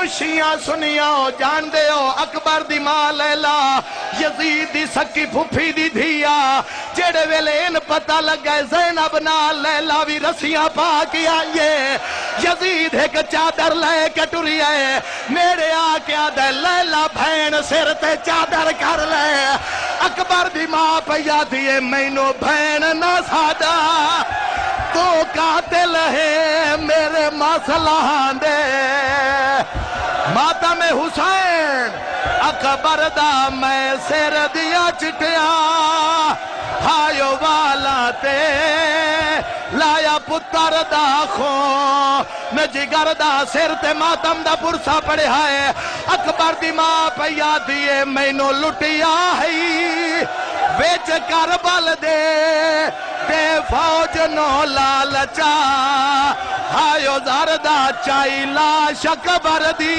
شیعہ سنیا ہو جان دے ہو اکبر دی ماں لیلا یزید دی سکی پھوپھی دی دھیا جڑے ویلے ان پتہ لگا زینب نال لیلا بھی رسیاں پا کے آئیے یزید ایک چادر لے کے ٹری ہے میرے آکیا دے لیلا بھین سر تے چادر کر لے اکبر دی ماں پیا دیئے مینو بھین نہ سادا تو قاتل ہے میرے مسلح دے ماتم حسین اکبر دا میں سر دیا چٹیا ہائیو والا تے لایا پتر دا خون میں جگر دا سر تے ماتم دا پرسا پڑے ہے اکبر دی ماں پیا دیئے مینو لٹیا ہے بیچ کربل دے فوج نو لالچا ہائیو زردہ چائی لاش اکبر دی